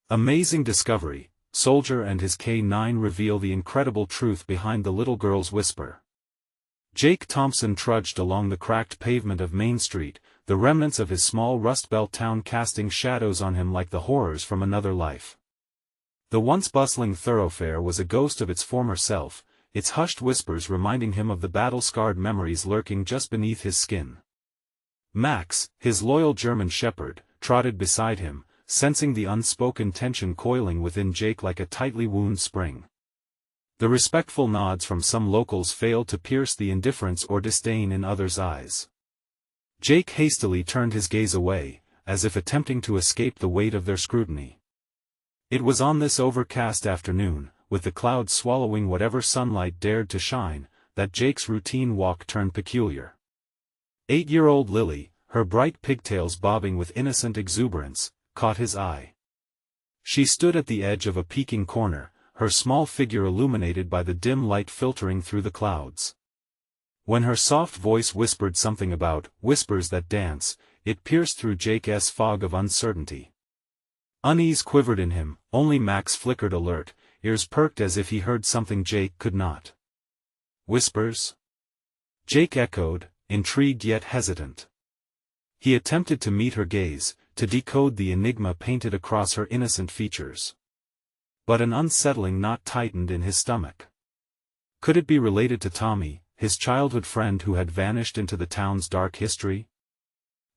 Amazing discovery, Soldier and his K9 reveal the incredible truth behind the little girl's whisper. Jake Thompson trudged along the cracked pavement of Main Street, the remnants of his small Rust Belt town casting shadows on him like the horrors from another life. The once bustling thoroughfare was a ghost of its former self, its hushed whispers reminding him of the battle-scarred memories lurking just beneath his skin. Max, his loyal German shepherd, trotted beside him, sensing the unspoken tension coiling within Jake like a tightly wound spring. The respectful nods from some locals failed to pierce the indifference or disdain in others' eyes. Jake hastily turned his gaze away, as if attempting to escape the weight of their scrutiny. It was on this overcast afternoon, with the clouds swallowing whatever sunlight dared to shine, that Jake's routine walk turned peculiar. 8-year-old Lily, her bright pigtails bobbing with innocent exuberance, caught his eye. She stood at the edge of a peeking corner, her small figure illuminated by the dim light filtering through the clouds. When her soft voice whispered something about whispers that dance, it pierced through Jake's fog of uncertainty. Unease quivered in him, only Max flickered alert, ears perked as if he heard something Jake could not. Whispers? Jake echoed, intrigued yet hesitant. He attempted to meet her gaze, to decode the enigma painted across her innocent features. But an unsettling knot tightened in his stomach. Could it be related to Tommy, his childhood friend who had vanished into the town's dark history?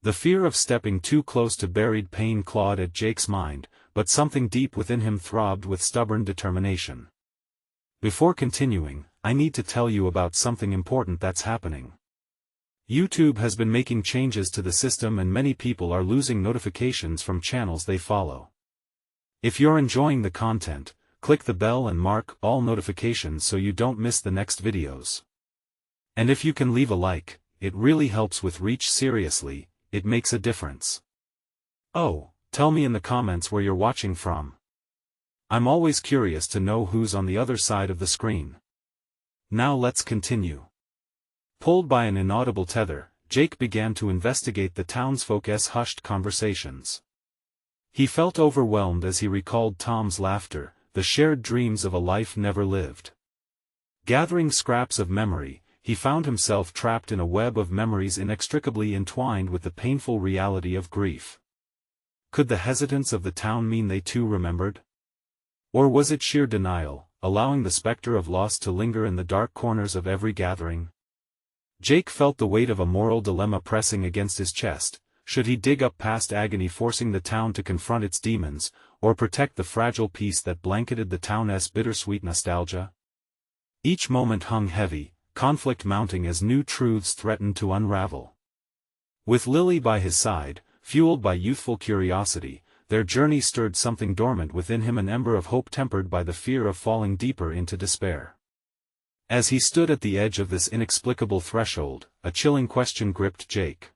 The fear of stepping too close to buried pain clawed at Jake's mind, but something deep within him throbbed with stubborn determination. Before continuing, I need to tell you about something important that's happening. YouTube has been making changes to the system and many people are losing notifications from channels they follow. If you're enjoying the content, click the bell and mark all notifications so you don't miss the next videos. And if you can leave a like, it really helps with reach. Seriously, it makes a difference. Oh, tell me in the comments where you're watching from. I'm always curious to know who's on the other side of the screen. Now let's continue. Pulled by an inaudible tether, Jake began to investigate the townsfolk's hushed conversations. He felt overwhelmed as he recalled Tom's laughter, the shared dreams of a life never lived. Gathering scraps of memory, he found himself trapped in a web of memories inextricably entwined with the painful reality of grief. Could the hesitance of the town mean they too remembered? Or was it sheer denial, allowing the specter of loss to linger in the dark corners of every gathering? Jake felt the weight of a moral dilemma pressing against his chest. Should he dig up past agony forcing the town to confront its demons, or protect the fragile peace that blanketed the town's bittersweet nostalgia? Each moment hung heavy, conflict mounting as new truths threatened to unravel. With Lily by his side, fueled by youthful curiosity, their journey stirred something dormant within him, an ember of hope tempered by the fear of falling deeper into despair. As he stood at the edge of this inexplicable threshold, a chilling question gripped Jake.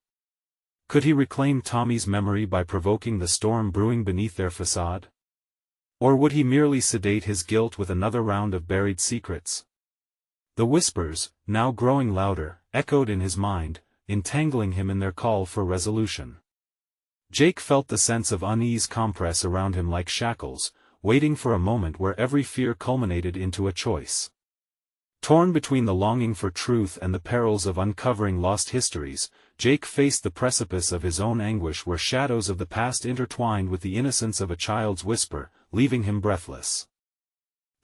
Could he reclaim Tommy's memory by provoking the storm brewing beneath their facade? Or would he merely sedate his guilt with another round of buried secrets? The whispers, now growing louder, echoed in his mind, entangling him in their call for resolution. Jake felt the sense of unease compress around him like shackles, waiting for a moment where every fear culminated into a choice. Torn between the longing for truth and the perils of uncovering lost histories, Jake faced the precipice of his own anguish where shadows of the past intertwined with the innocence of a child's whisper, leaving him breathless.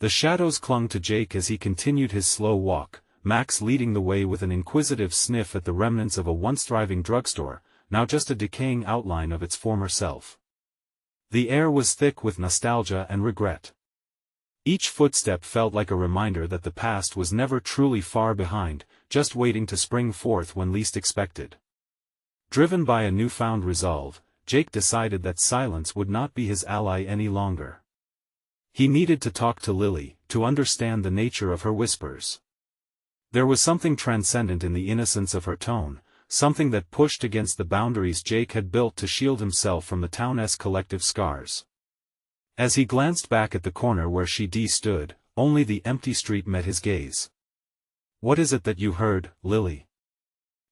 The shadows clung to Jake as he continued his slow walk, Max leading the way with an inquisitive sniff at the remnants of a once thriving drugstore, now just a decaying outline of its former self. The air was thick with nostalgia and regret. Each footstep felt like a reminder that the past was never truly far behind, just waiting to spring forth when least expected. Driven by a newfound resolve, Jake decided that silence would not be his ally any longer. He needed to talk to Lily, to understand the nature of her whispers. There was something transcendent in the innocence of her tone, something that pushed against the boundaries Jake had built to shield himself from the town's collective scars. As he glanced back at the corner where she stood, only the empty street met his gaze. "What is it that you heard, Lily?"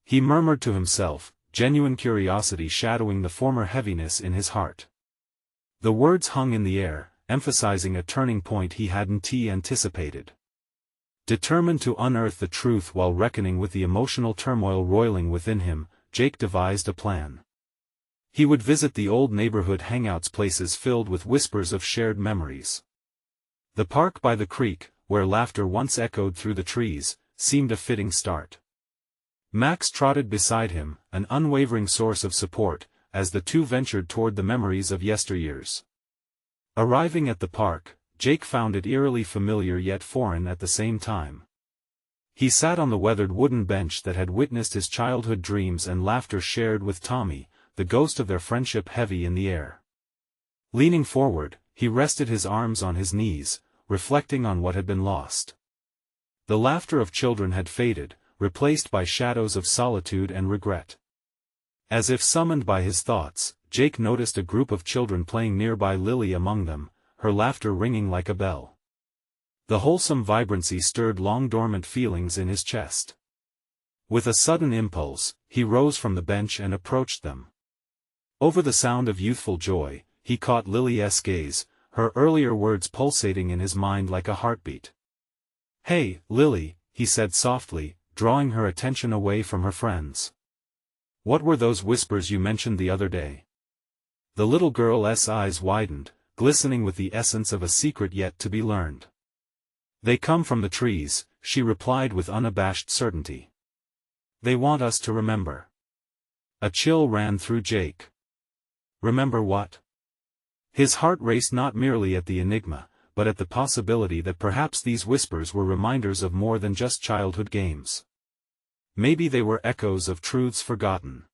he murmured to himself, genuine curiosity shadowing the former heaviness in his heart. The words hung in the air, emphasizing a turning point he hadn't anticipated. Determined to unearth the truth while reckoning with the emotional turmoil roiling within him, Jake devised a plan. He would visit the old neighborhood hangouts, places filled with whispers of shared memories. The park by the creek, where laughter once echoed through the trees, seemed a fitting start. Max trotted beside him, an unwavering source of support, as the two ventured toward the memories of yesteryears. Arriving at the park, Jake found it eerily familiar yet foreign at the same time. He sat on the weathered wooden bench that had witnessed his childhood dreams and laughter shared with Tommy, the ghost of their friendship heavy in the air. Leaning forward, he rested his arms on his knees, reflecting on what had been lost. The laughter of children had faded, replaced by shadows of solitude and regret. As if summoned by his thoughts, Jake noticed a group of children playing nearby, Lily among them, her laughter ringing like a bell. The wholesome vibrancy stirred long-dormant feelings in his chest. With a sudden impulse, he rose from the bench and approached them. Over the sound of youthful joy, he caught Lily's gaze, her earlier words pulsating in his mind like a heartbeat. "Hey, Lily," he said softly, drawing her attention away from her friends. "What were those whispers you mentioned the other day?" The little girl's eyes widened, glistening with the essence of a secret yet to be learned. "They come from the trees," she replied with unabashed certainty. "They want us to remember." A chill ran through Jake. Remember what? His heart raced not merely at the enigma, but at the possibility that perhaps these whispers were reminders of more than just childhood games. Maybe they were echoes of truths forgotten.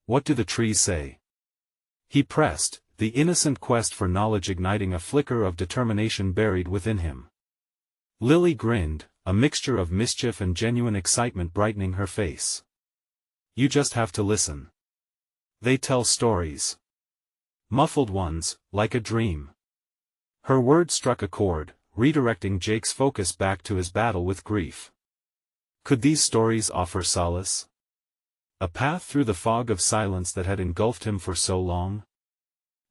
What do the trees say? He pressed, the innocent quest for knowledge igniting a flicker of determination buried within him. Lily grinned, a mixture of mischief and genuine excitement brightening her face. "You just have to listen. They tell stories. Muffled ones, like a dream." Her words struck a chord, redirecting Jake's focus back to his battle with grief. Could these stories offer solace? A path through the fog of silence that had engulfed him for so long?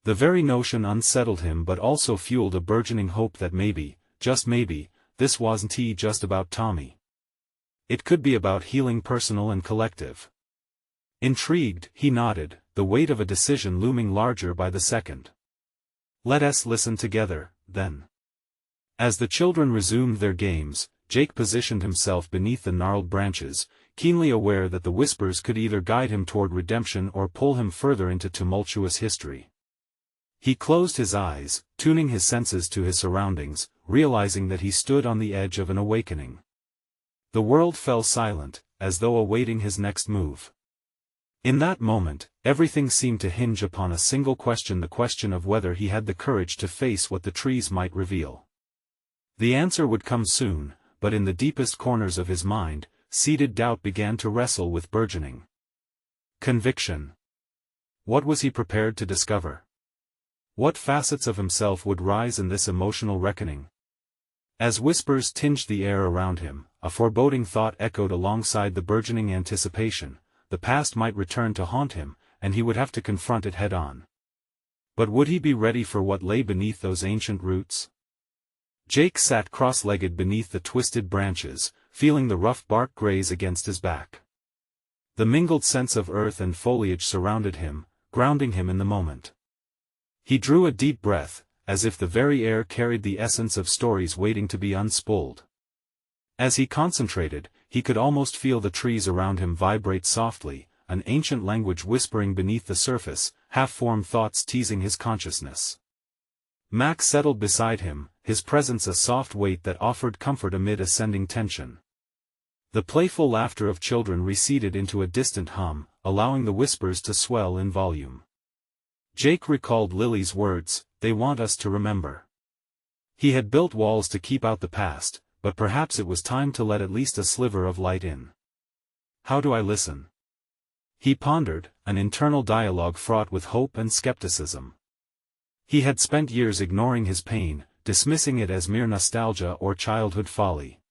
The very notion unsettled him but also fueled a burgeoning hope that maybe, just maybe, this wasn't just about Tommy. It could be about healing personal and collective. Intrigued, he nodded, the weight of a decision looming larger by the second. "Let us listen together, then." As the children resumed their games, Jake positioned himself beneath the gnarled branches, keenly aware that the whispers could either guide him toward redemption or pull him further into tumultuous history. He closed his eyes, tuning his senses to his surroundings, realizing that he stood on the edge of an awakening. The world fell silent, as though awaiting his next move. In that moment, everything seemed to hinge upon a single question, the question of whether he had the courage to face what the trees might reveal. The answer would come soon, but in the deepest corners of his mind, seated doubt began to wrestle with burgeoning conviction. What was he prepared to discover? What facets of himself would rise in this emotional reckoning? As whispers tinged the air around him, a foreboding thought echoed alongside the burgeoning anticipation. The past might return to haunt him, and he would have to confront it head-on. But would he be ready for what lay beneath those ancient roots? Jake sat cross-legged beneath the twisted branches, feeling the rough bark graze against his back. The mingled scents of earth and foliage surrounded him, grounding him in the moment. He drew a deep breath, as if the very air carried the essence of stories waiting to be unspooled. As he concentrated, he could almost feel the trees around him vibrate softly, an ancient language whispering beneath the surface, half-formed thoughts teasing his consciousness. Max settled beside him, his presence a soft weight that offered comfort amid ascending tension. The playful laughter of children receded into a distant hum, allowing the whispers to swell in volume. Jake recalled Lily's words, "They want us to remember." He had built walls to keep out the past, but perhaps it was time to let at least a sliver of light in. How do I listen? He pondered, an internal dialogue fraught with hope and skepticism. He had spent years ignoring his pain, dismissing it as mere nostalgia or childhood folly.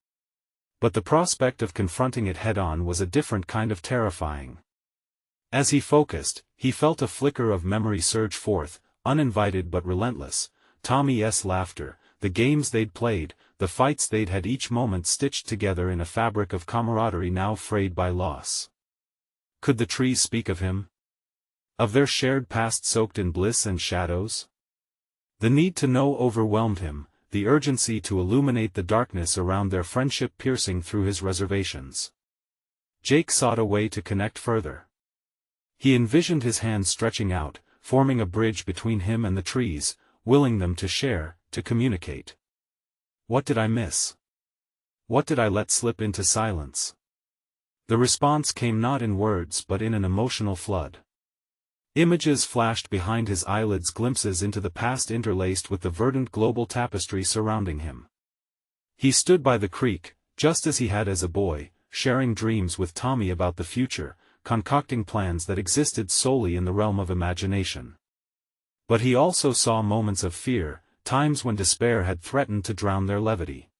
But the prospect of confronting it head-on was a different kind of terrifying. As he focused, he felt a flicker of memory surge forth, uninvited but relentless, Tommy's laughter, the games they'd played, the fights they'd had, each moment stitched together in a fabric of camaraderie now frayed by loss. Could the trees speak of him? Of their shared past soaked in bliss and shadows? The need to know overwhelmed him, the urgency to illuminate the darkness around their friendship piercing through his reservations. Jake sought a way to connect further. He envisioned his hands stretching out, forming a bridge between him and the trees, willing them to share, to communicate. What did I miss? What did I let slip into silence? The response came not in words but in an emotional flood. Images flashed behind his eyelids, glimpses into the past interlaced with the verdant global tapestry surrounding him. He stood by the creek, just as he had as a boy, sharing dreams with Tommy about the future, concocting plans that existed solely in the realm of imagination. But he also saw moments of fear, times when despair had threatened to drown their levity.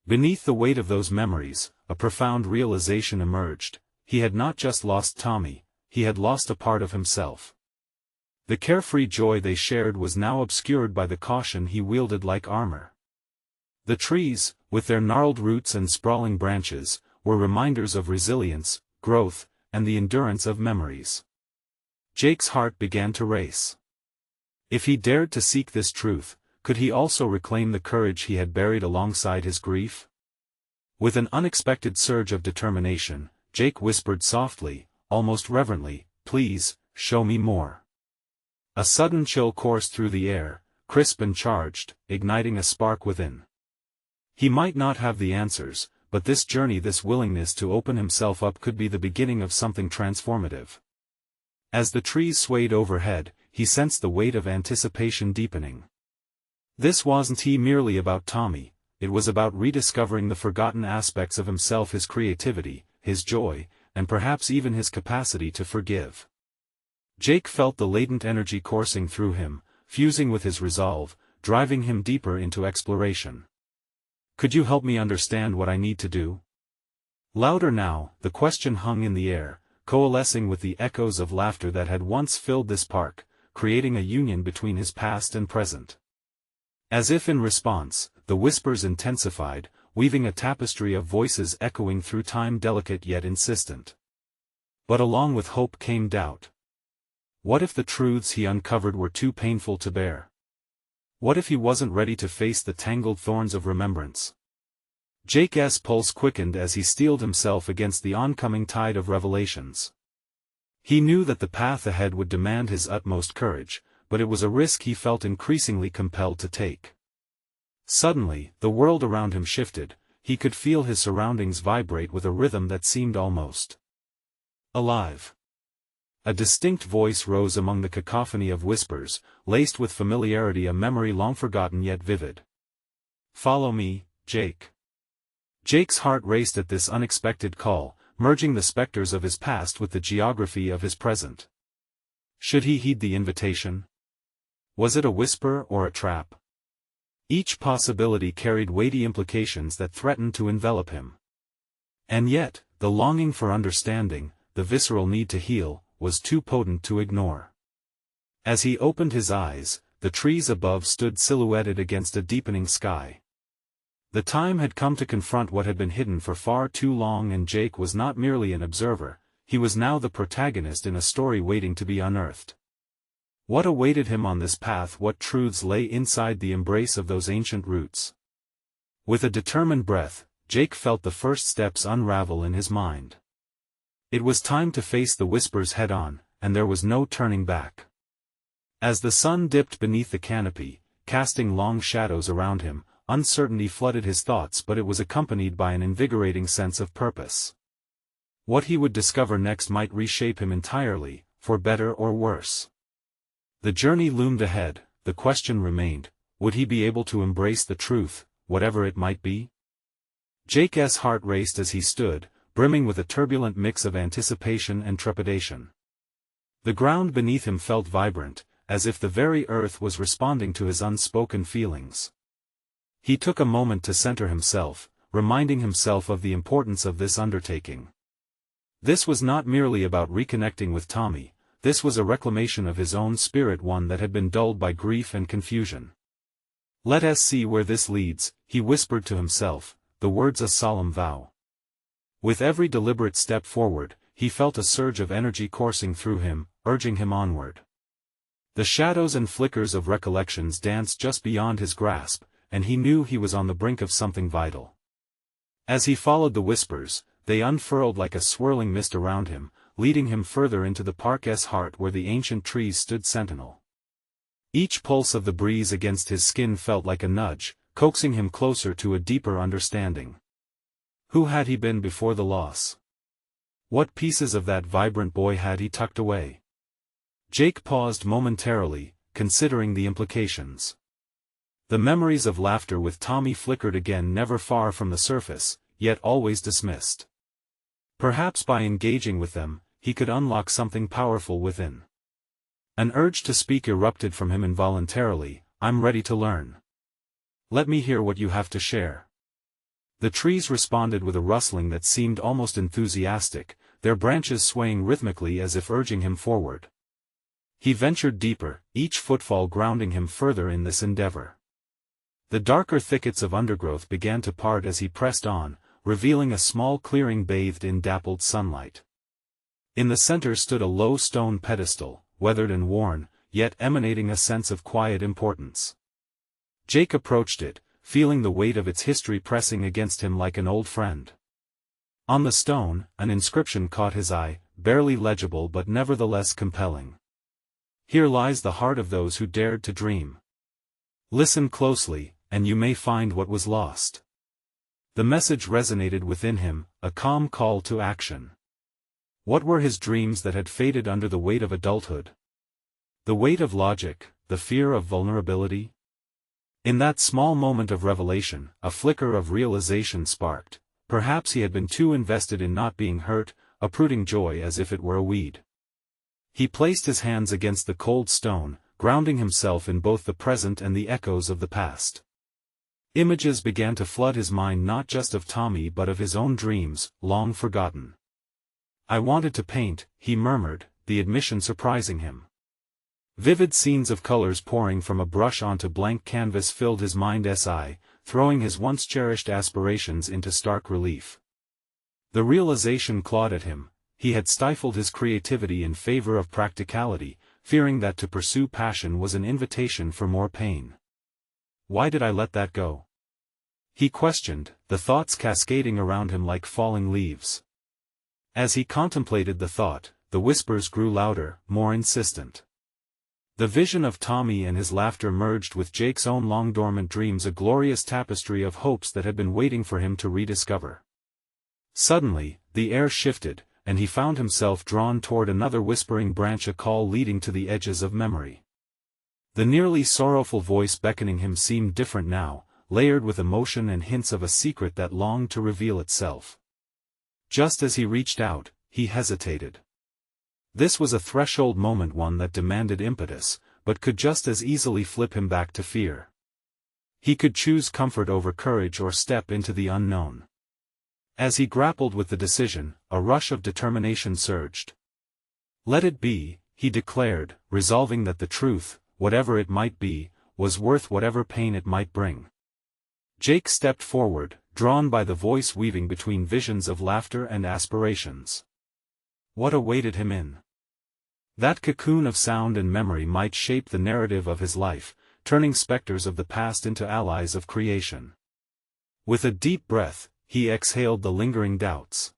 Beneath the weight of those memories, a profound realization emerged: he had not just lost Tommy, he had lost a part of himself. The carefree joy they shared was now obscured by the caution he wielded like armor. The trees, with their gnarled roots and sprawling branches, were reminders of resilience, growth, and the endurance of memories. Jake's heart began to race. If he dared to seek this truth, could he also reclaim the courage he had buried alongside his grief? With an unexpected surge of determination, Jake whispered softly, almost reverently, "Please, show me more." A sudden chill coursed through the air, crisp and charged, igniting a spark within. He might not have the answers, but this journey, this willingness to open himself up, could be the beginning of something transformative. As the trees swayed overhead, he sensed the weight of anticipation deepening. This wasn't merely about Tommy, it was about rediscovering the forgotten aspects of himself, his creativity, his joy, and perhaps even his capacity to forgive. Jake felt the latent energy coursing through him, fusing with his resolve, driving him deeper into exploration. "Could you help me understand what I need to do?" Louder now, the question hung in the air, coalescing with the echoes of laughter that had once filled this park, creating a union between his past and present. As if in response, the whispers intensified, weaving a tapestry of voices echoing through time, delicate yet insistent. But along with hope came doubt. What if the truths he uncovered were too painful to bear? What if he wasn't ready to face the tangled thorns of remembrance? Jake's pulse quickened as he steeled himself against the oncoming tide of revelations. He knew that the path ahead would demand his utmost courage, but it was a risk he felt increasingly compelled to take. Suddenly, the world around him shifted, he could feel his surroundings vibrate with a rhythm that seemed almost alive. A distinct voice rose among the cacophony of whispers, laced with familiarity, a memory long forgotten yet vivid. "Follow me, Jake." Jake's heart raced at this unexpected call, merging the specters of his past with the geography of his present. Should he heed the invitation? Was it a whisper or a trap? Each possibility carried weighty implications that threatened to envelop him. And yet, the longing for understanding, the visceral need to heal, was too potent to ignore. As he opened his eyes, the trees above stood silhouetted against a deepening sky. The time had come to confront what had been hidden for far too long, and Jake was not merely an observer, he was now the protagonist in a story waiting to be unearthed. What awaited him on this path? What truths lay inside the embrace of those ancient roots? With a determined breath, Jake felt the first steps unravel in his mind. It was time to face the whispers head-on, and there was no turning back. As the sun dipped beneath the canopy, casting long shadows around him, uncertainty flooded his thoughts, but it was accompanied by an invigorating sense of purpose. What he would discover next might reshape him entirely, for better or worse. The journey loomed ahead, the question remained, would he be able to embrace the truth, whatever it might be? Jake's heart raced as he stood, brimming with a turbulent mix of anticipation and trepidation. The ground beneath him felt vibrant, as if the very earth was responding to his unspoken feelings. He took a moment to center himself, reminding himself of the importance of this undertaking. This was not merely about reconnecting with Tommy, this was a reclamation of his own spirit, one that had been dulled by grief and confusion. "Let us see where this leads," he whispered to himself, the words a solemn vow. With every deliberate step forward, he felt a surge of energy coursing through him, urging him onward. The shadows and flickers of recollections danced just beyond his grasp, and he knew he was on the brink of something vital. As he followed the whispers, they unfurled like a swirling mist around him, leading him further into the park's heart where the ancient trees stood sentinel. Each pulse of the breeze against his skin felt like a nudge, coaxing him closer to a deeper understanding. Who had he been before the loss? What pieces of that vibrant boy had he tucked away? Jake paused momentarily, considering the implications. The memories of laughter with Tommy flickered again, never far from the surface, yet always dismissed. Perhaps by engaging with them, he could unlock something powerful within. An urge to speak erupted from him involuntarily. "I'm ready to learn. Let me hear what you have to share." The trees responded with a rustling that seemed almost enthusiastic, their branches swaying rhythmically as if urging him forward. He ventured deeper, each footfall grounding him further in this endeavor. The darker thickets of undergrowth began to part as he pressed on, revealing a small clearing bathed in dappled sunlight. In the center stood a low stone pedestal, weathered and worn, yet emanating a sense of quiet importance. Jake approached it, feeling the weight of its history pressing against him like an old friend. On the stone, an inscription caught his eye, barely legible but nevertheless compelling. "Here lies the heart of those who dared to dream. Listen closely, and you may find what was lost." The message resonated within him, a calm call to action. What were his dreams that had faded under the weight of adulthood? The weight of logic, the fear of vulnerability? In that small moment of revelation, a flicker of realization sparked. Perhaps he had been too invested in not being hurt, uprooting joy as if it were a weed. He placed his hands against the cold stone, grounding himself in both the present and the echoes of the past. Images began to flood his mind, not just of Tommy but of his own dreams, long forgotten. "I wanted to paint," he murmured, the admission surprising him. Vivid scenes of colors pouring from a brush onto blank canvas filled his mind's eye, throwing his once cherished aspirations into stark relief. The realization clawed at him. He had stifled his creativity in favor of practicality, fearing that to pursue passion was an invitation for more pain. "Why did I let that go?" he questioned, the thoughts cascading around him like falling leaves. As he contemplated the thought, the whispers grew louder, more insistent. The vision of Tommy and his laughter merged with Jake's own long-dormant dreams, a glorious tapestry of hopes that had been waiting for him to rediscover. Suddenly, the air shifted, and he found himself drawn toward another whispering branch, a call leading to the edges of memory. The nearly sorrowful voice beckoning him seemed different now, layered with emotion and hints of a secret that longed to reveal itself. Just as he reached out, he hesitated. This was a threshold moment, one that demanded impetus, but could just as easily flip him back to fear. He could choose comfort over courage or step into the unknown. As he grappled with the decision, a rush of determination surged. "Let it be," he declared, resolving that the truth, whatever it might be, was worth whatever pain it might bring. Jake stepped forward, drawn by the voice weaving between visions of laughter and aspirations. What awaited him in that cocoon of sound and memory might shape the narrative of his life, turning specters of the past into allies of creation. With a deep breath, he exhaled the lingering doubts.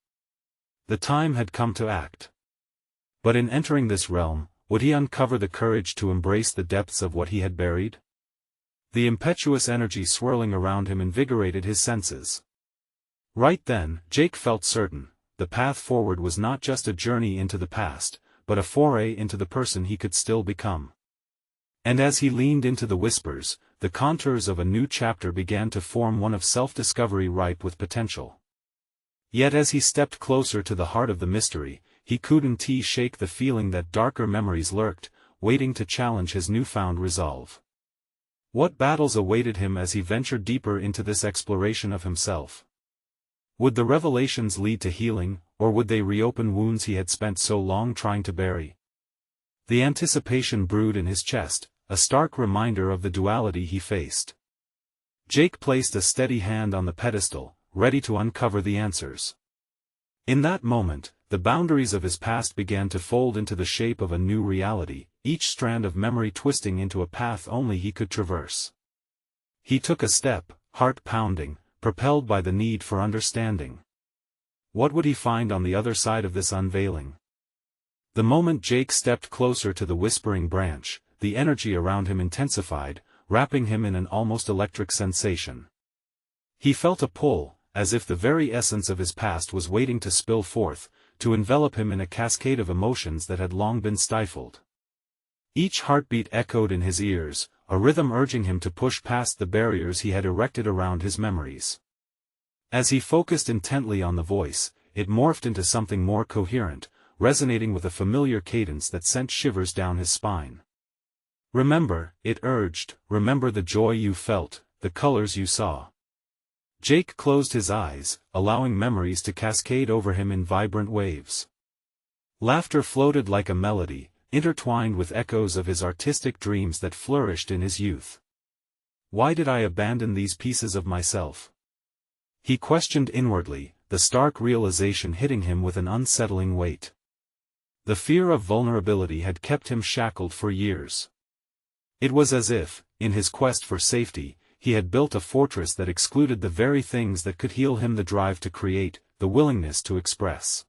The time had come to act. But in entering this realm, would he uncover the courage to embrace the depths of what he had buried? The impetuous energy swirling around him invigorated his senses. Right then, Jake felt certain. The path forward was not just a journey into the past, but a foray into the person he could still become. And as he leaned into the whispers, the contours of a new chapter began to form, one of self-discovery ripe with potential. Yet as he stepped closer to the heart of the mystery, he couldn't shake the feeling that darker memories lurked, waiting to challenge his newfound resolve. What battles awaited him as he ventured deeper into this exploration of himself? Would the revelations lead to healing, or would they reopen wounds he had spent so long trying to bury? The anticipation brewed in his chest, a stark reminder of the duality he faced. Jake placed a steady hand on the pedestal, ready to uncover the answers. In that moment, the boundaries of his past began to fold into the shape of a new reality, each strand of memory twisting into a path only he could traverse. He took a step, heart pounding, propelled by the need for understanding. What would he find on the other side of this unveiling? The moment Jake stepped closer to the whispering branch, the energy around him intensified, wrapping him in an almost electric sensation. He felt a pull, as if the very essence of his past was waiting to spill forth, to envelop him in a cascade of emotions that had long been stifled. Each heartbeat echoed in his ears, a rhythm urging him to push past the barriers he had erected around his memories. As he focused intently on the voice, it morphed into something more coherent, resonating with a familiar cadence that sent shivers down his spine. Remember, it urged, remember the joy you felt, the colors you saw. Jake closed his eyes, allowing memories to cascade over him in vibrant waves. Laughter floated like a melody, intertwined with echoes of his artistic dreams that flourished in his youth. Why did I abandon these pieces of myself? He questioned inwardly, the stark realization hitting him with an unsettling weight. The fear of vulnerability had kept him shackled for years. It was as if, in his quest for safety, he had built a fortress that excluded the very things that could heal him: the drive to create, the willingness to express.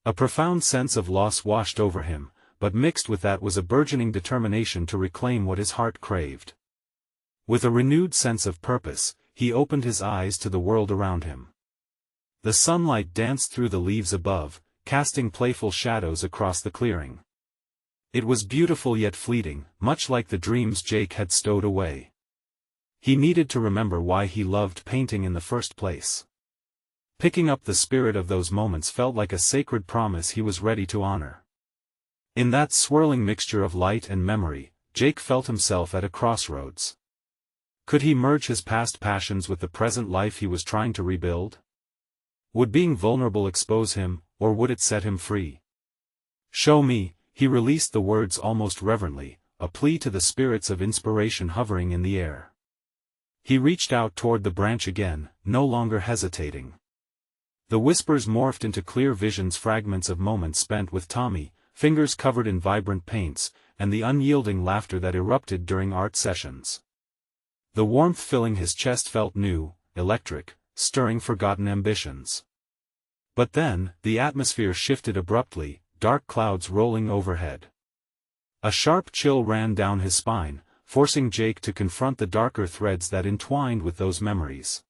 A profound sense of loss washed over him, but mixed with that was a burgeoning determination to reclaim what his heart craved. With a renewed sense of purpose, he opened his eyes to the world around him. The sunlight danced through the leaves above, casting playful shadows across the clearing. It was beautiful yet fleeting, much like the dreams Jake had stowed away. He needed to remember why he loved painting in the first place. Picking up the spirit of those moments felt like a sacred promise he was ready to honor. In that swirling mixture of light and memory, Jake felt himself at a crossroads. Could he merge his past passions with the present life he was trying to rebuild? Would being vulnerable expose him, or would it set him free? Show me, he released the words almost reverently, a plea to the spirits of inspiration hovering in the air. He reached out toward the branch again, no longer hesitating. The whispers morphed into clear visions, fragments of moments spent with Tommy, fingers covered in vibrant paints, and the unyielding laughter that erupted during art sessions. The warmth filling his chest felt new, electric, stirring forgotten ambitions. But then, the atmosphere shifted abruptly, dark clouds rolling overhead. A sharp chill ran down his spine, forcing Jake to confront the darker threads that entwined with those memories.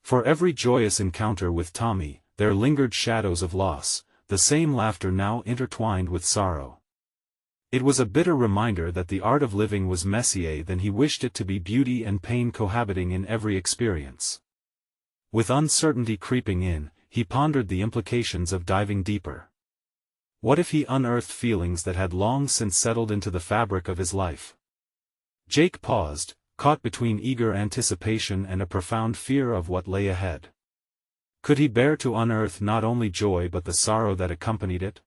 For every joyous encounter with Tommy, there lingered shadows of loss, the same laughter now intertwined with sorrow. It was a bitter reminder that the art of living was messier than he wished it to be, beauty and pain cohabiting in every experience. With uncertainty creeping in, he pondered the implications of diving deeper. What if he unearthed feelings that had long since settled into the fabric of his life? Jake paused, caught between eager anticipation and a profound fear of what lay ahead. Could he bear to unearth not only joy but the sorrow that accompanied it?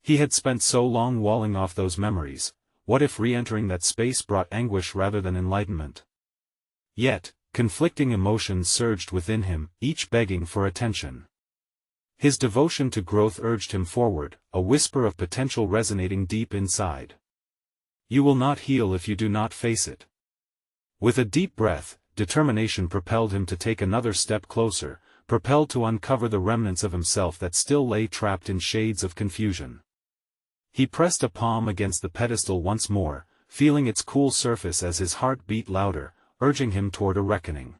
He had spent so long walling off those memories, what if re-entering that space brought anguish rather than enlightenment? Yet, conflicting emotions surged within him, each begging for attention. His devotion to growth urged him forward, a whisper of potential resonating deep inside. You will not heal if you do not face it. With a deep breath, determination propelled him to take another step closer, propelled to uncover the remnants of himself that still lay trapped in shades of confusion. He pressed a palm against the pedestal once more, feeling its cool surface as his heart beat louder, urging him toward a reckoning.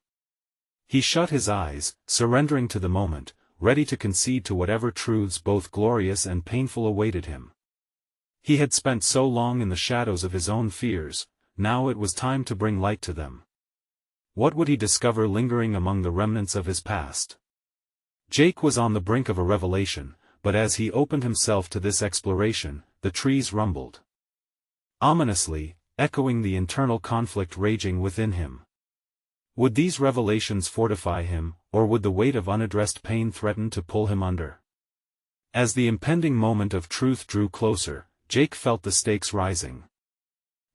He shut his eyes, surrendering to the moment, ready to concede to whatever truths both glorious and painful awaited him. He had spent so long in the shadows of his own fears, now it was time to bring light to them. What would he discover lingering among the remnants of his past? Jake was on the brink of a revelation, but as he opened himself to this exploration, the trees rumbled. Ominously, echoing the internal conflict raging within him. Would these revelations fortify him, or would the weight of unaddressed pain threaten to pull him under? As the impending moment of truth drew closer, Jake felt the stakes rising.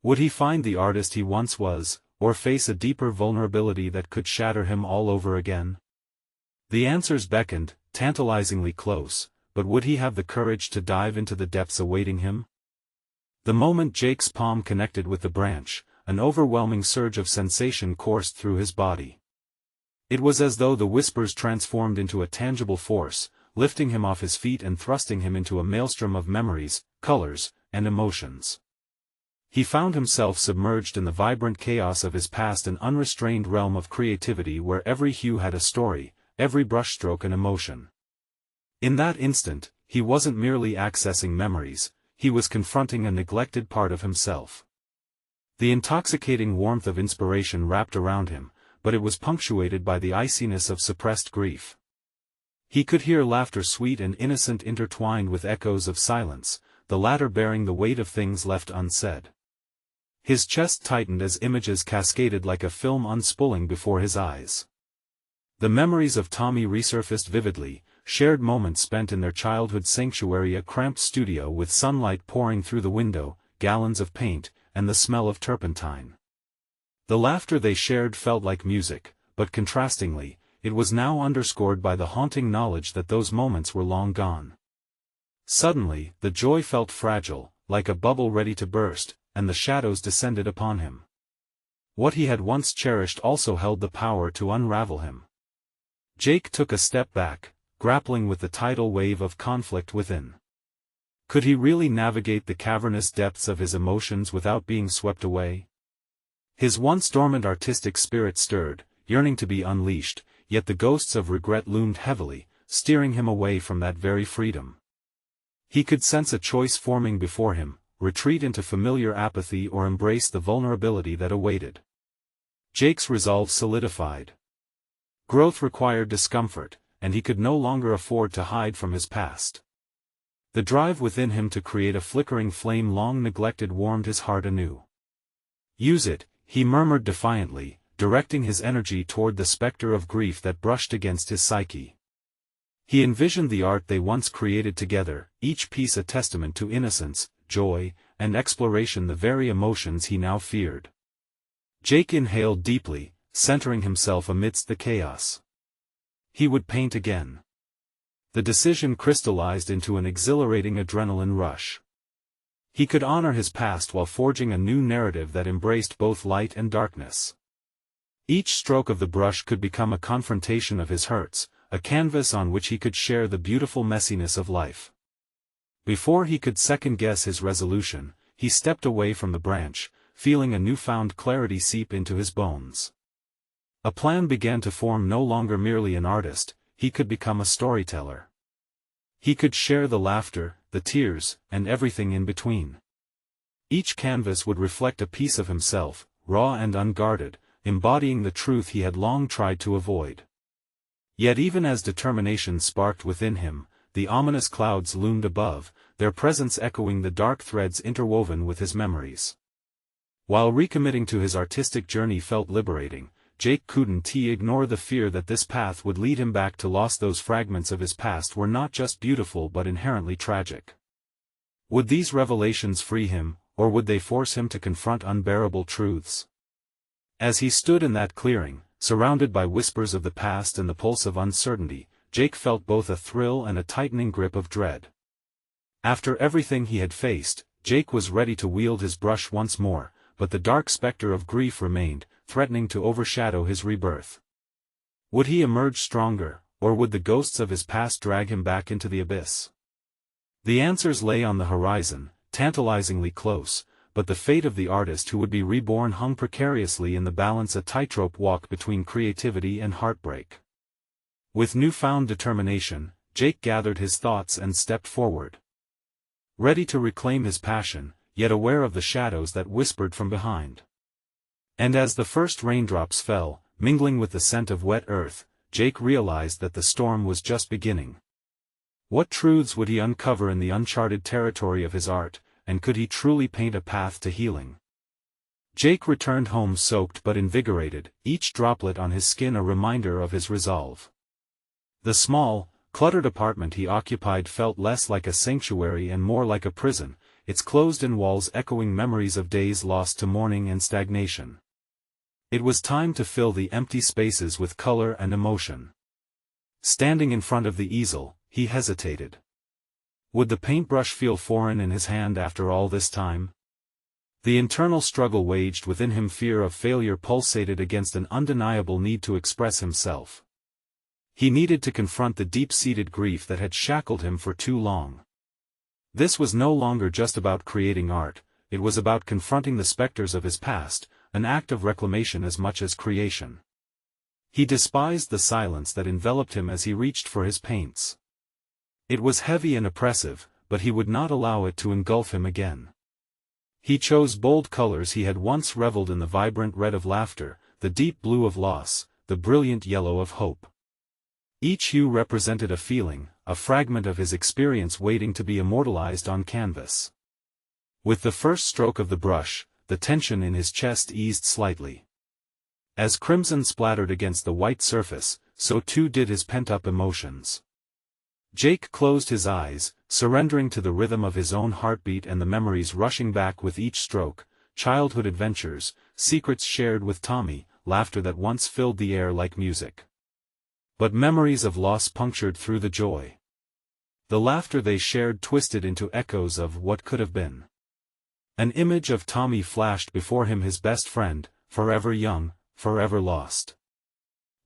Would he find the artist he once was, or face a deeper vulnerability that could shatter him all over again? The answers beckoned, tantalizingly close, but would he have the courage to dive into the depths awaiting him? The moment Jake's palm connected with the branch, an overwhelming surge of sensation coursed through his body. It was as though the whispers transformed into a tangible force, lifting him off his feet and thrusting him into a maelstrom of memories, colors, and emotions. He found himself submerged in the vibrant chaos of his past, an unrestrained realm of creativity where every hue had a story, every brushstroke an emotion. In that instant, he wasn't merely accessing memories, he was confronting a neglected part of himself. The intoxicating warmth of inspiration wrapped around him, but it was punctuated by the iciness of suppressed grief. He could hear laughter sweet and innocent intertwined with echoes of silence, the latter bearing the weight of things left unsaid. His chest tightened as images cascaded like a film unspooling before his eyes. The memories of Tommy resurfaced vividly, shared moments spent in their childhood sanctuary, a cramped studio with sunlight pouring through the window, gallons of paint, and the smell of turpentine. The laughter they shared felt like music, but contrastingly, it was now underscored by the haunting knowledge that those moments were long gone. Suddenly, the joy felt fragile, like a bubble ready to burst, and the shadows descended upon him. What he had once cherished also held the power to unravel him. Jake took a step back, grappling with the tidal wave of conflict within. Could he really navigate the cavernous depths of his emotions without being swept away? His once dormant artistic spirit stirred, yearning to be unleashed, yet the ghosts of regret loomed heavily, steering him away from that very freedom. He could sense a choice forming before him: retreat into familiar apathy or embrace the vulnerability that awaited. Jake's resolve solidified. Growth required discomfort, and he could no longer afford to hide from his past. The drive within him to create a flickering flame long neglected warmed his heart anew. "Use it," he murmured defiantly, directing his energy toward the specter of grief that brushed against his psyche. He envisioned the art they once created together, each piece a testament to innocence, joy, and exploration, the very emotions he now feared. Jake inhaled deeply, centering himself amidst the chaos. He would paint again. The decision crystallized into an exhilarating adrenaline rush. He could honor his past while forging a new narrative that embraced both light and darkness. Each stroke of the brush could become a confrontation of his hurts, a canvas on which he could share the beautiful messiness of life. Before he could second-guess his resolution, he stepped away from the branch, feeling a newfound clarity seep into his bones. A plan began to form: no longer merely an artist, he could become a storyteller. He could share the laughter, the tears, and everything in between. Each canvas would reflect a piece of himself, raw and unguarded, embodying the truth he had long tried to avoid. Yet even as determination sparked within him, the ominous clouds loomed above, their presence echoing the dark threads interwoven with his memories. While recommitting to his artistic journey felt liberating, Jake couldn't ignore the fear that this path would lead him back to lost. Those fragments of his past were not just beautiful but inherently tragic. Would these revelations free him, or would they force him to confront unbearable truths? As he stood in that clearing, surrounded by whispers of the past and the pulse of uncertainty, Jake felt both a thrill and a tightening grip of dread. After everything he had faced, Jake was ready to wield his brush once more, but the dark specter of grief remained, threatening to overshadow his rebirth. Would he emerge stronger, or would the ghosts of his past drag him back into the abyss? The answers lay on the horizon, tantalizingly close, but the fate of the artist who would be reborn hung precariously in the balance, a tightrope walk between creativity and heartbreak. With newfound determination, Jake gathered his thoughts and stepped forward. Ready to reclaim his passion, yet aware of the shadows that whispered from behind. And as the first raindrops fell, mingling with the scent of wet earth, Jake realized that the storm was just beginning. What truths would he uncover in the uncharted territory of his art, and could he truly paint a path to healing? Jake returned home soaked but invigorated, each droplet on his skin a reminder of his resolve. The small, cluttered apartment he occupied felt less like a sanctuary and more like a prison, its closed-in walls echoing memories of days lost to mourning and stagnation. It was time to fill the empty spaces with color and emotion. Standing in front of the easel, he hesitated. Would the paintbrush feel foreign in his hand after all this time? The internal struggle waged within him, fear of failure pulsated against an undeniable need to express himself. He needed to confront the deep-seated grief that had shackled him for too long. This was no longer just about creating art, it was about confronting the specters of his past, an act of reclamation as much as creation. He despised the silence that enveloped him as he reached for his paints. It was heavy and oppressive, but he would not allow it to engulf him again. He chose bold colors. He had once reveled in the vibrant red of laughter, the deep blue of loss, the brilliant yellow of hope. Each hue represented a feeling, a fragment of his experience waiting to be immortalized on canvas. With the first stroke of the brush, the tension in his chest eased slightly. As crimson splattered against the white surface, so too did his pent-up emotions. Jake closed his eyes, surrendering to the rhythm of his own heartbeat and the memories rushing back with each stroke, childhood adventures, secrets shared with Tommy, laughter that once filled the air like music. But memories of loss punctured through the joy. The laughter they shared twisted into echoes of what could have been. An image of Tommy flashed before him, his best friend, forever young, forever lost.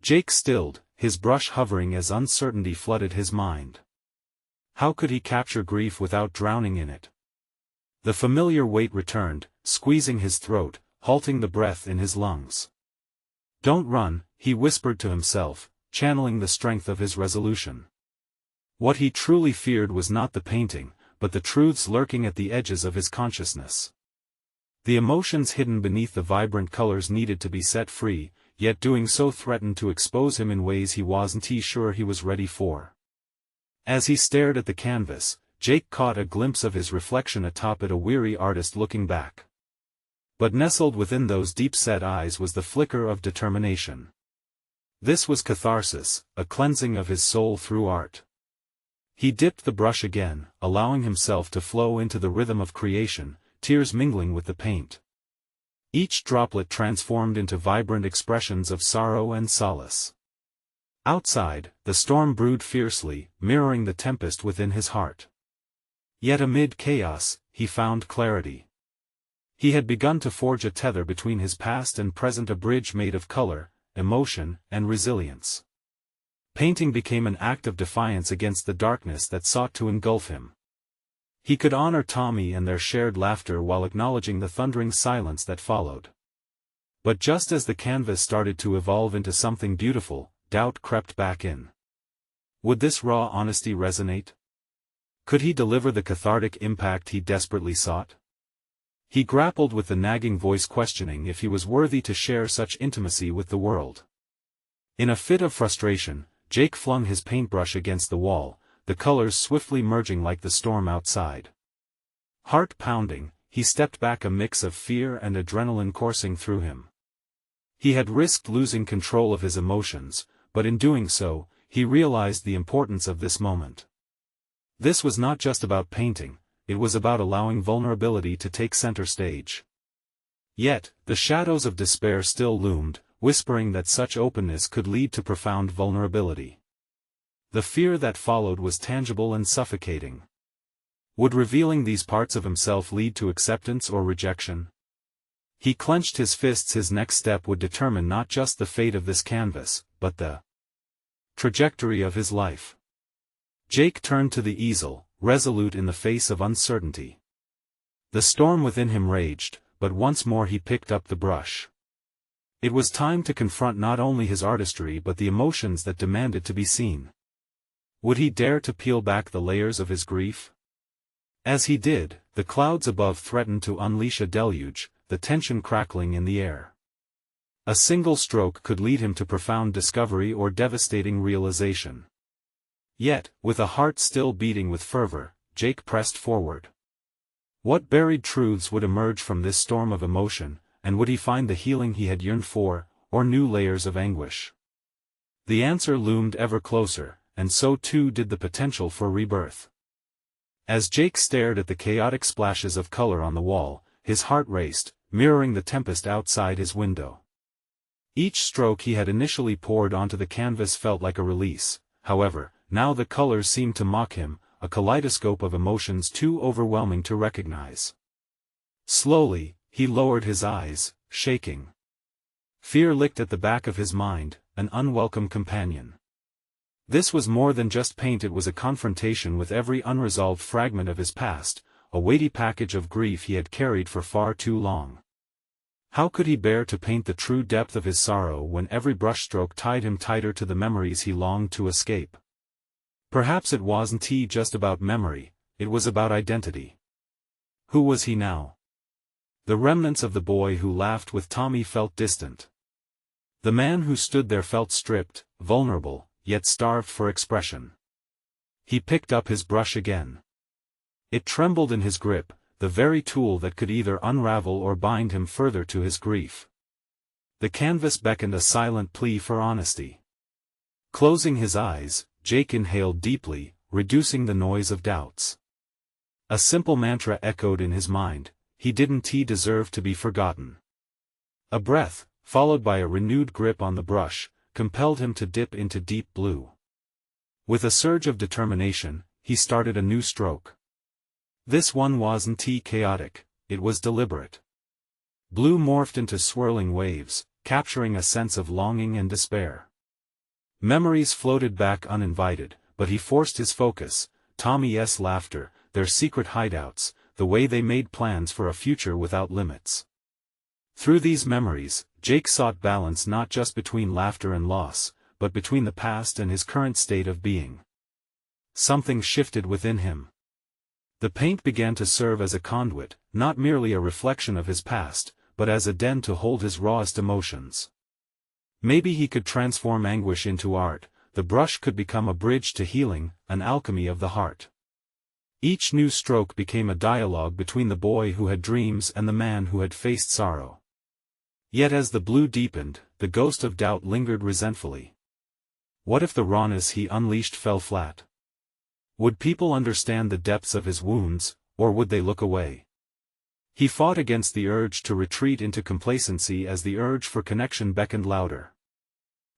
Jake stilled, his brush hovering as uncertainty flooded his mind. How could he capture grief without drowning in it? The familiar weight returned, squeezing his throat, halting the breath in his lungs. "Don't run," he whispered to himself, channeling the strength of his resolution. What he truly feared was not the painting, but the truths lurking at the edges of his consciousness. The emotions hidden beneath the vibrant colors needed to be set free, yet doing so threatened to expose him in ways he wasn't sure he was ready for. As he stared at the canvas, Jake caught a glimpse of his reflection atop it, a weary artist looking back. But nestled within those deep-set eyes was the flicker of determination. This was catharsis, a cleansing of his soul through art. He dipped the brush again, allowing himself to flow into the rhythm of creation, tears mingling with the paint. Each droplet transformed into vibrant expressions of sorrow and solace. Outside, the storm brewed fiercely, mirroring the tempest within his heart. Yet amid chaos, he found clarity. He had begun to forge a tether between his past and present, a bridge made of color, emotion, and resilience. Painting became an act of defiance against the darkness that sought to engulf him. He could honor Tommy and their shared laughter while acknowledging the thundering silence that followed. But just as the canvas started to evolve into something beautiful, doubt crept back in. Would this raw honesty resonate? Could he deliver the cathartic impact he desperately sought? He grappled with the nagging voice questioning if he was worthy to share such intimacy with the world. In a fit of frustration, Jake flung his paintbrush against the wall, the colors swiftly merging like the storm outside. Heart pounding, he stepped back, a mix of fear and adrenaline coursing through him. He had risked losing control of his emotions, but in doing so, he realized the importance of this moment. This was not just about painting, it was about allowing vulnerability to take center stage. Yet, the shadows of despair still loomed, whispering that such openness could lead to profound vulnerability. The fear that followed was tangible and suffocating. Would revealing these parts of himself lead to acceptance or rejection? He clenched his fists. His next step would determine not just the fate of this canvas, but the trajectory of his life. Jake turned to the easel, resolute in the face of uncertainty. The storm within him raged, but once more he picked up the brush. It was time to confront not only his artistry but the emotions that demanded to be seen. Would he dare to peel back the layers of his grief? As he did, the clouds above threatened to unleash a deluge, the tension crackling in the air. A single stroke could lead him to profound discovery or devastating realization. Yet, with a heart still beating with fervor, Jake pressed forward. What buried truths would emerge from this storm of emotion, and would he find the healing he had yearned for, or new layers of anguish? The answer loomed ever closer, and so too did the potential for rebirth. As Jake stared at the chaotic splashes of color on the wall, his heart raced, mirroring the tempest outside his window. Each stroke he had initially poured onto the canvas felt like a release, however, now the colors seemed to mock him, a kaleidoscope of emotions too overwhelming to recognize. Slowly, he lowered his eyes, shaking. Fear licked at the back of his mind, an unwelcome companion. This was more than just paint, it was a confrontation with every unresolved fragment of his past, a weighty package of grief he had carried for far too long. How could he bear to paint the true depth of his sorrow when every brushstroke tied him tighter to the memories he longed to escape? Perhaps it wasn't just about memory, it was about identity. Who was he now? The remnants of the boy who laughed with Tommy felt distant. The man who stood there felt stripped, vulnerable, yet starved for expression. He picked up his brush again. It trembled in his grip, the very tool that could either unravel or bind him further to his grief. The canvas beckoned a silent plea for honesty. Closing his eyes, Jake inhaled deeply, reducing the noise of doubts. A simple mantra echoed in his mind: he didn't deserve to be forgotten. A breath, followed by a renewed grip on the brush, compelled him to dip into deep blue. With a surge of determination, he started a new stroke. This one wasn't chaotic, it was deliberate. Blue morphed into swirling waves, capturing a sense of longing and despair. Memories floated back uninvited, but he forced his focus: Tommy's laughter, their secret hideouts, the way they made plans for a future without limits. Through these memories, Jake sought balance not just between laughter and loss, but between the past and his current state of being. Something shifted within him. The paint began to serve as a conduit, not merely a reflection of his past, but as a den to hold his rawest emotions. Maybe he could transform anguish into art, the brush could become a bridge to healing, an alchemy of the heart. Each new stroke became a dialogue between the boy who had dreams and the man who had faced sorrow. Yet as the blue deepened, the ghost of doubt lingered resentfully. What if the rawness he unleashed fell flat? Would people understand the depths of his wounds, or would they look away? He fought against the urge to retreat into complacency as the urge for connection beckoned louder.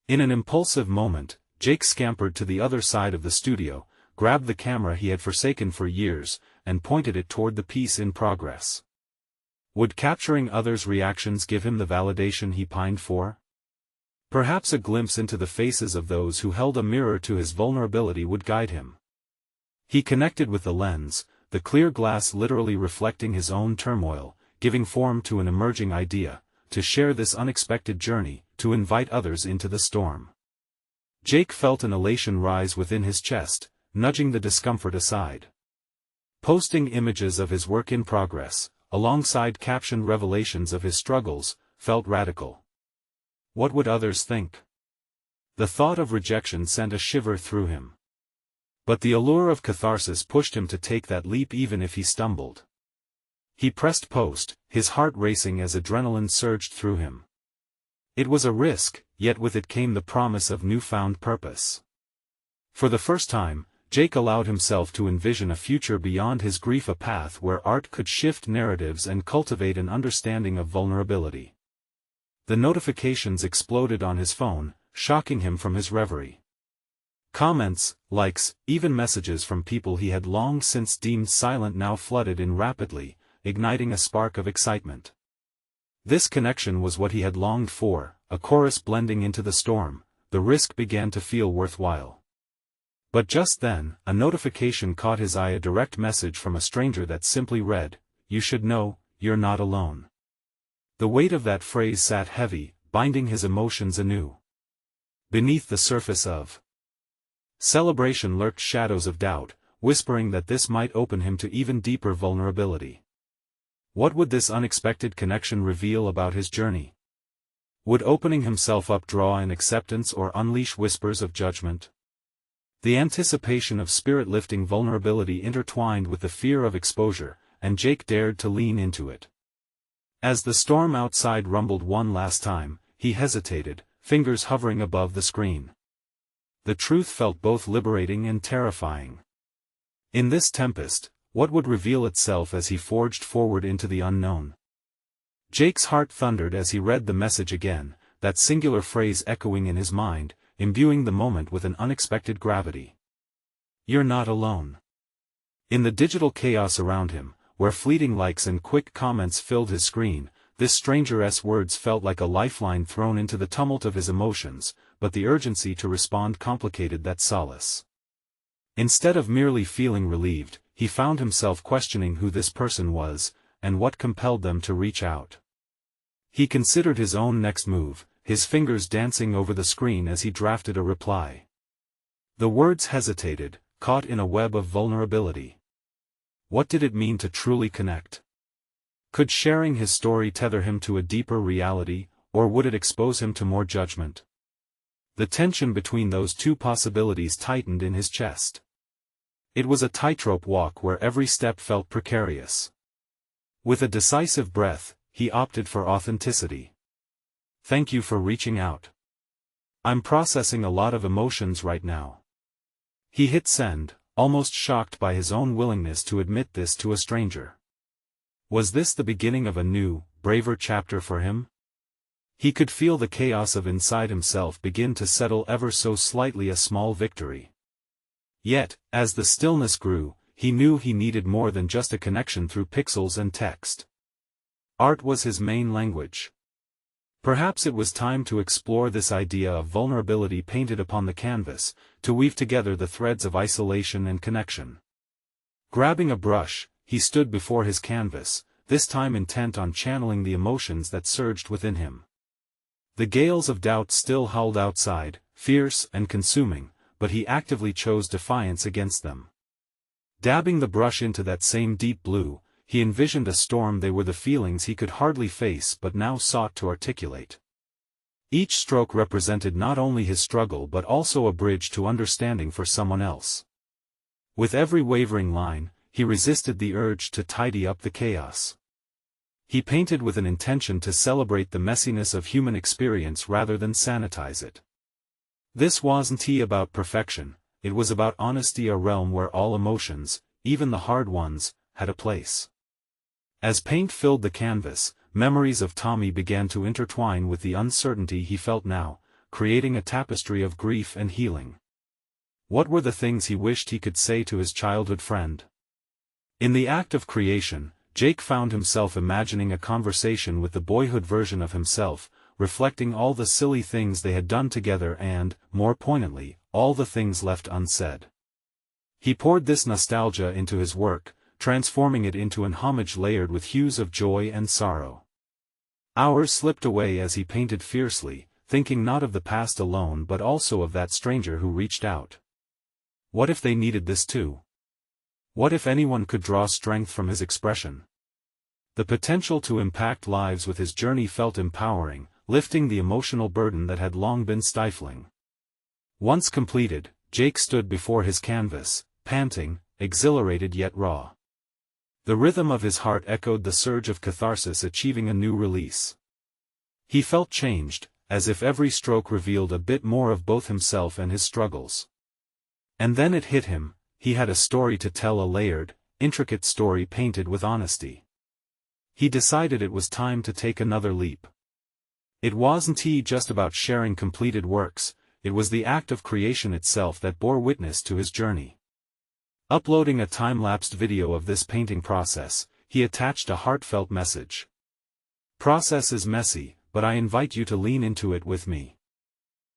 In an impulsive moment, Jake scampered to the other side of the studio, grabbed the camera he had forsaken for years, and pointed it toward the piece in progress. Would capturing others' reactions give him the validation he pined for? Perhaps a glimpse into the faces of those who held a mirror to his vulnerability would guide him. He connected with the lens, the clear glass literally reflecting his own turmoil, giving form to an emerging idea: to share this unexpected journey, to invite others into the storm. Jake felt an elation rise within his chest, nudging the discomfort aside. Posting images of his work in progress, alongside captioned revelations of his struggles, felt radical. What would others think? The thought of rejection sent a shiver through him. But the allure of catharsis pushed him to take that leap even if he stumbled. He pressed post, his heart racing as adrenaline surged through him. It was a risk, yet with it came the promise of newfound purpose. For the first time, Jake allowed himself to envision a future beyond his grief, a path where art could shift narratives and cultivate an understanding of vulnerability. The notifications exploded on his phone, shocking him from his reverie. Comments, likes, even messages from people he had long since deemed silent now flooded in rapidly, igniting a spark of excitement. This connection was what he had longed for, a chorus blending into the storm. The risk began to feel worthwhile. But just then, a notification caught his eye, a direct message from a stranger that simply read, "You should know, you're not alone." The weight of that phrase sat heavy, binding his emotions anew. Beneath the surface of celebration lurked shadows of doubt, whispering that this might open him to even deeper vulnerability. What would this unexpected connection reveal about his journey? Would opening himself up draw in acceptance or unleash whispers of judgment? The anticipation of spirit-lifting vulnerability intertwined with the fear of exposure, and Jake dared to lean into it. As the storm outside rumbled one last time, he hesitated, fingers hovering above the screen. The truth felt both liberating and terrifying. In this tempest, What would reveal itself as he forged forward into the unknown? Jake's heart thundered as he read the message again, that singular phrase echoing in his mind, imbuing the moment with an unexpected gravity. You're not alone. In the digital chaos around him, where fleeting likes and quick comments filled his screen, this stranger's words felt like a lifeline thrown into the tumult of his emotions, but the urgency to respond complicated that solace. Instead of merely feeling relieved, he found himself questioning who this person was, and what compelled them to reach out. He considered his own next move, his fingers dancing over the screen as he drafted a reply. The words hesitated, caught in a web of vulnerability. What did it mean to truly connect? Could sharing his story tether him to a deeper reality, or would it expose him to more judgment? The tension between those two possibilities tightened in his chest. It was a tightrope walk where every step felt precarious. With a decisive breath, he opted for authenticity. Thank you for reaching out. I'm processing a lot of emotions right now. He hit send, almost shocked by his own willingness to admit this to a stranger. Was this the beginning of a new, braver chapter for him? He could feel the chaos of inside himself begin to settle ever so slightly, a small victory. Yet, as the stillness grew, he knew he needed more than just a connection through pixels and text. Art was his main language. Perhaps it was time to explore this idea of vulnerability painted upon the canvas, to weave together the threads of isolation and connection. Grabbing a brush, he stood before his canvas, this time intent on channeling the emotions that surged within him. The gales of doubt still howled outside, fierce and consuming, but he actively chose defiance against them. Dabbing the brush into that same deep blue, he envisioned a storm. They were the feelings he could hardly face but now sought to articulate. Each stroke represented not only his struggle but also a bridge to understanding for someone else. With every wavering line, he resisted the urge to tidy up the chaos. He painted with an intention to celebrate the messiness of human experience rather than sanitize it. This wasn't about perfection, it was about honesty, a realm where all emotions, even the hard ones, had a place. As paint filled the canvas, memories of Tommy began to intertwine with the uncertainty he felt now, creating a tapestry of grief and healing. What were the things he wished he could say to his childhood friend? In the act of creation, Jake found himself imagining a conversation with the boyhood version of himself, reflecting all the silly things they had done together and, more poignantly, all the things left unsaid. He poured this nostalgia into his work, transforming it into an homage layered with hues of joy and sorrow. Hours slipped away as he painted fiercely, thinking not of the past alone but also of that stranger who reached out. What if they needed this too? What if anyone could draw strength from his expression? The potential to impact lives with his journey felt empowering, lifting the emotional burden that had long been stifling. Once completed, Jake stood before his canvas, panting, exhilarated yet raw. The rhythm of his heart echoed the surge of catharsis achieving a new release. He felt changed, as if every stroke revealed a bit more of both himself and his struggles. And then it hit him, he had a story to tell, a layered, intricate story painted with honesty. He decided it was time to take another leap. It wasn't just about sharing completed works, it was the act of creation itself that bore witness to his journey. Uploading a time-lapsed video of this painting process, he attached a heartfelt message. Process is messy, but I invite you to lean into it with me.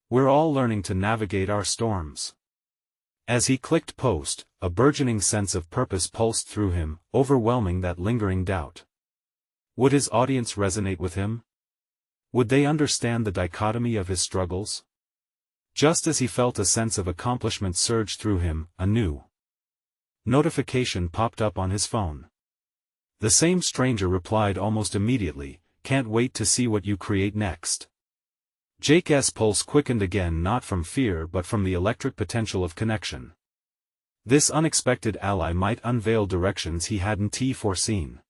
We're all learning to navigate our storms. As he clicked post, a burgeoning sense of purpose pulsed through him, overwhelming that lingering doubt. Would his audience resonate with him? Would they understand the dichotomy of his struggles? Just as he felt a sense of accomplishment surge through him, a new notification popped up on his phone. The same stranger replied almost immediately, "Can't wait to see what you create next." Jake's pulse quickened again, not from fear but from the electric potential of connection. This unexpected ally might unveil directions he hadn't foreseen.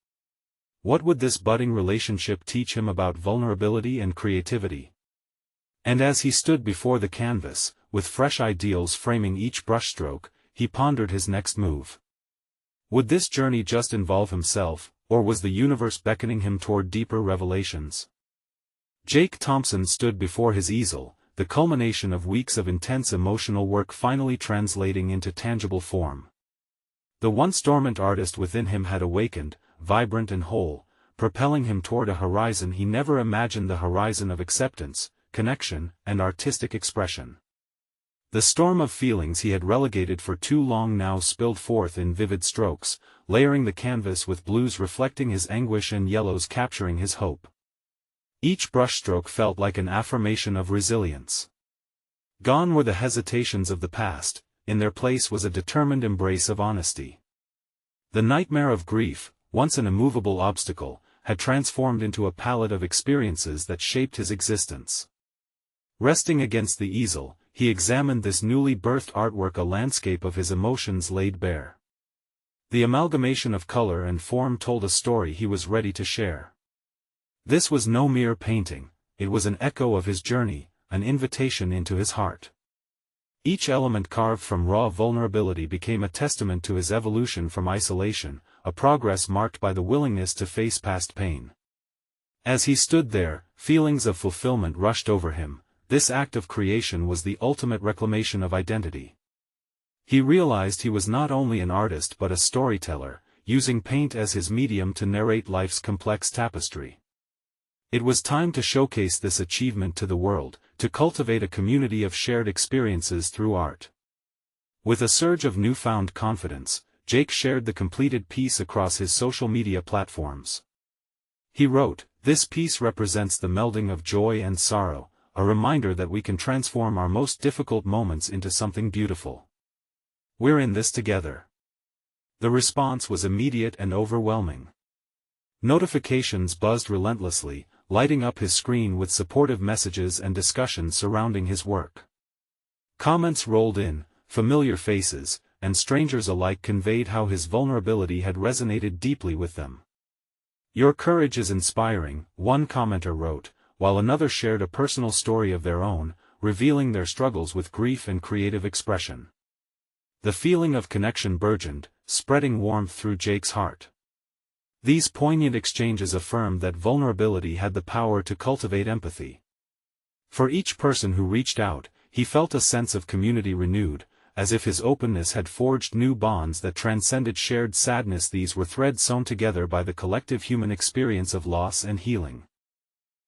What would this budding relationship teach him about vulnerability and creativity? And as he stood before the canvas, with fresh ideals framing each brushstroke, he pondered his next move. Would this journey just involve himself, or was the universe beckoning him toward deeper revelations? Jake Thompson stood before his easel, the culmination of weeks of intense emotional work finally translating into tangible form. The once dormant artist within him had awakened, vibrant and whole, propelling him toward a horizon he never imagined, the horizon of acceptance, connection, and artistic expression. The storm of feelings he had relegated for too long now spilled forth in vivid strokes, layering the canvas with blues reflecting his anguish and yellows capturing his hope. Each brushstroke felt like an affirmation of resilience. Gone were the hesitations of the past, in their place was a determined embrace of honesty. The nightmare of grief, once an immovable obstacle, had transformed into a palette of experiences that shaped his existence. Resting against the easel, he examined this newly birthed artwork, a landscape of his emotions laid bare. The amalgamation of color and form told a story he was ready to share. This was no mere painting, it was an echo of his journey, an invitation into his heart. Each element carved from raw vulnerability became a testament to his evolution from isolation, a progress marked by the willingness to face past pain. As he stood there, feelings of fulfillment rushed over him. This act of creation was the ultimate reclamation of identity. He realized he was not only an artist but a storyteller, using paint as his medium to narrate life's complex tapestry. It was time to showcase this achievement to the world, to cultivate a community of shared experiences through art. With a surge of newfound confidence, Jake shared the completed piece across his social media platforms. He wrote, "This piece represents the melding of joy and sorrow, a reminder that we can transform our most difficult moments into something beautiful. We're in this together." The response was immediate and overwhelming. Notifications buzzed relentlessly, lighting up his screen with supportive messages and discussions surrounding his work. Comments rolled in, familiar faces, and strangers alike conveyed how his vulnerability had resonated deeply with them. "Your courage is inspiring," one commenter wrote, while another shared a personal story of their own, revealing their struggles with grief and creative expression. The feeling of connection burgeoned, spreading warmth through Jake's heart. These poignant exchanges affirmed that vulnerability had the power to cultivate empathy. For each person who reached out, he felt a sense of community renewed, as if his openness had forged new bonds that transcended shared sadness. These were threads sewn together by the collective human experience of loss and healing.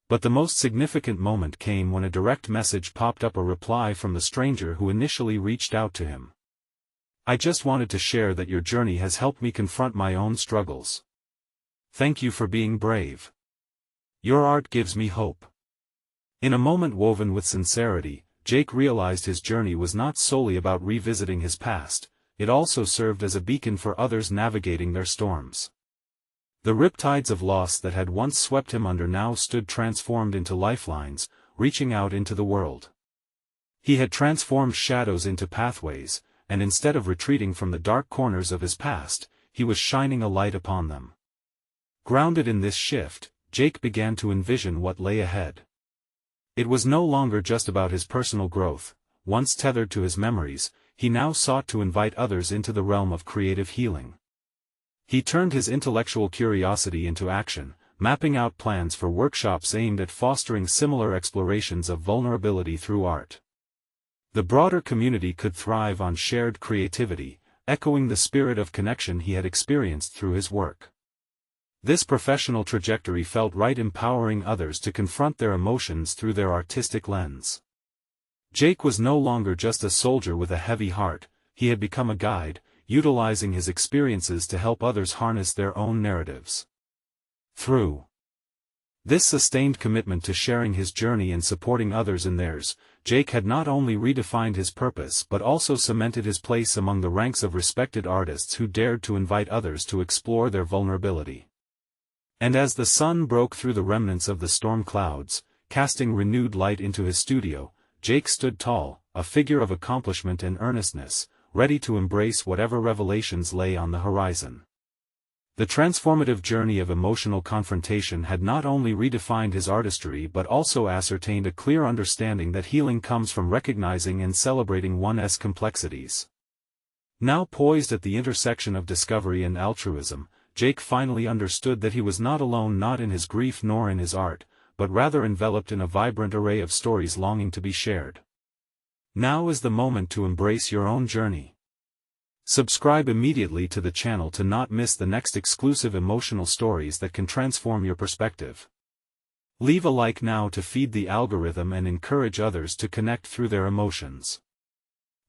But the most significant moment came when a direct message popped up, a reply from the stranger who initially reached out to him. "I just wanted to share that your journey has helped me confront my own struggles. Thank you for being brave. Your art gives me hope." In a moment woven with sincerity, Jake realized his journey was not solely about revisiting his past, it also served as a beacon for others navigating their storms. The riptides of loss that had once swept him under now stood transformed into lifelines, reaching out into the world. He had transformed shadows into pathways, and instead of retreating from the dark corners of his past, he was shining a light upon them. Grounded in this shift, Jake began to envision what lay ahead. It was no longer just about his personal growth. Once tethered to his memories, he now sought to invite others into the realm of creative healing. He turned his intellectual curiosity into action, mapping out plans for workshops aimed at fostering similar explorations of vulnerability through art. The broader community could thrive on shared creativity, echoing the spirit of connection he had experienced through his work. This professional trajectory felt right, empowering others to confront their emotions through their artistic lens. Jake was no longer just a soldier with a heavy heart, he had become a guide, utilizing his experiences to help others harness their own narratives. Through this sustained commitment to sharing his journey and supporting others in theirs, Jake had not only redefined his purpose but also cemented his place among the ranks of respected artists who dared to invite others to explore their vulnerability. And as the sun broke through the remnants of the storm clouds, casting renewed light into his studio, Jake stood tall, a figure of accomplishment and earnestness, ready to embrace whatever revelations lay on the horizon. The transformative journey of emotional confrontation had not only redefined his artistry but also ascertained a clear understanding that healing comes from recognizing and celebrating one's complexities. Now poised at the intersection of discovery and altruism, Jake finally understood that he was not alone, not in his grief nor in his art, but rather enveloped in a vibrant array of stories longing to be shared. Now is the moment to embrace your own journey. Subscribe immediately to the channel to not miss the next exclusive emotional stories that can transform your perspective. Leave a like now to feed the algorithm and encourage others to connect through their emotions.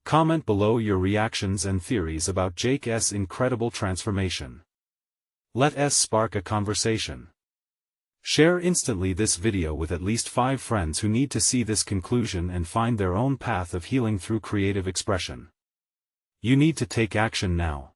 Comment below your reactions and theories about Jake's incredible transformation. Let us spark a conversation. Share instantly this video with at least 5 friends who need to see this conclusion and find their own path of healing through creative expression. You need to take action now.